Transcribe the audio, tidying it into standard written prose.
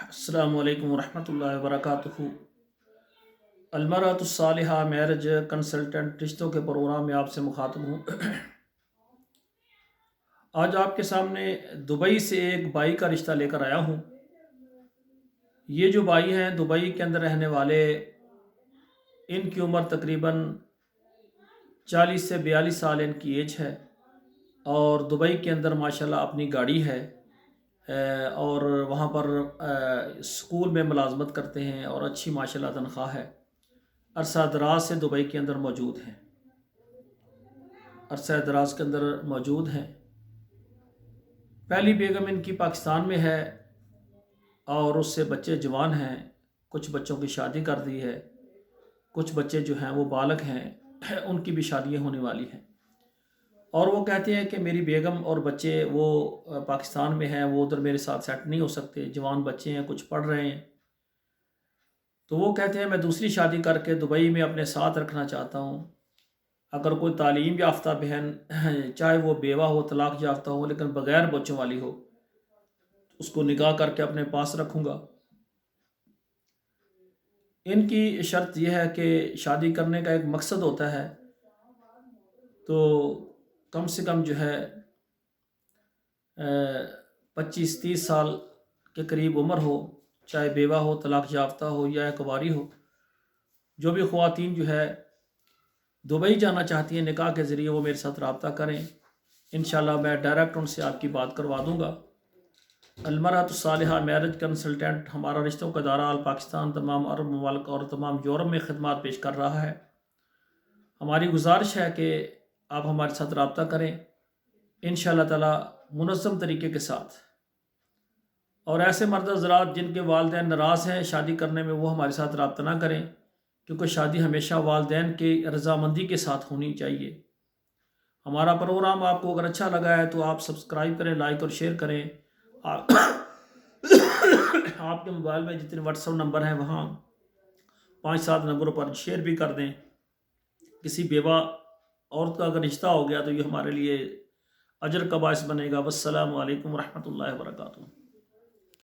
السلام علیکم ورحمۃ اللہ وبرکاتہ۔ المرأۃ الصالحہ میرج کنسلٹنٹ رشتوں کے پروگرام میں آپ سے مخاطب ہوں۔ آج آپ کے سامنے دبئی سے ایک بائی کا رشتہ لے کر آیا ہوں۔ یہ جو بائی ہیں دبئی کے اندر رہنے والے، ان کی عمر تقریباً 40 سے 42 سال ان کی ایج ہے، اور دبئی کے اندر ماشاءاللہ اپنی گاڑی ہے، اور وہاں پر اسکول میں ملازمت کرتے ہیں اور اچھی ماشاءاللہ تنخواہ ہے۔ عرصہ دراز سے دبئی کے اندر موجود ہیں، عرصہ دراز کے اندر موجود ہیں۔ پہلی بیگم ان کی پاکستان میں ہے اور اس سے بچے جوان ہیں، کچھ بچوں کی شادی کر دی ہے، کچھ بچے جو ہیں وہ بالغ ہیں، ان کی بھی شادیاں ہونے والی ہیں۔ اور وہ کہتے ہیں کہ میری بیگم اور بچے وہ پاکستان میں ہیں، وہ ادھر میرے ساتھ سیٹ نہیں ہو سکتے، جوان بچے ہیں، کچھ پڑھ رہے ہیں، تو وہ کہتے ہیں میں دوسری شادی کر کے دبئی میں اپنے ساتھ رکھنا چاہتا ہوں۔ اگر کوئی تعلیم یافتہ بہن، چاہے وہ بیوہ ہو، طلاق یافتہ ہو، لیکن بغیر بچوں والی ہو، اس کو نکاح کر کے اپنے پاس رکھوں گا۔ ان کی شرط یہ ہے کہ شادی کرنے کا ایک مقصد ہوتا ہے، تو کم سے کم جو ہے 25-30 سال کے قریب عمر ہو، چاہے بیوہ ہو، طلاق یافتہ ہو یا ایک کنواری ہو۔ جو بھی خواتین جو ہے دبئی جانا چاہتی ہیں نکاح کے ذریعے، وہ میرے ساتھ رابطہ کریں، انشاءاللہ میں ڈائریکٹ ان سے آپ کی بات کروا دوں گا۔ المرأۃ الصالحہ میرج کنسلٹنٹ ہمارا رشتوں کا ادارہ آل پاکستان، تمام عرب ممالک اور تمام یورپ میں خدمات پیش کر رہا ہے۔ ہماری گزارش ہے کہ آپ ہمارے ساتھ رابطہ کریں انشاءاللہ تعالی منظم طریقے کے ساتھ، اور ایسے مرد حضرات جن کے والدین ناراض ہیں شادی کرنے میں، وہ ہمارے ساتھ رابطہ نہ کریں، کیونکہ شادی ہمیشہ والدین کی رضامندی کے ساتھ ہونی چاہیے۔ ہمارا پروگرام آپ کو اگر اچھا لگا ہے تو آپ سبسکرائب کریں، لائک اور شیئر کریں۔ آپ کے موبائل میں جتنے واٹس ایپ نمبر ہیں وہاں 5-7 نمبروں پر شیئر بھی کر دیں۔ کسی بیوہ عورت کا اگر رشتہ ہو گیا تو یہ ہمارے لیے اجر کا باعث بنے گا۔ والسلام علیکم ورحمۃ اللہ وبرکاتہ۔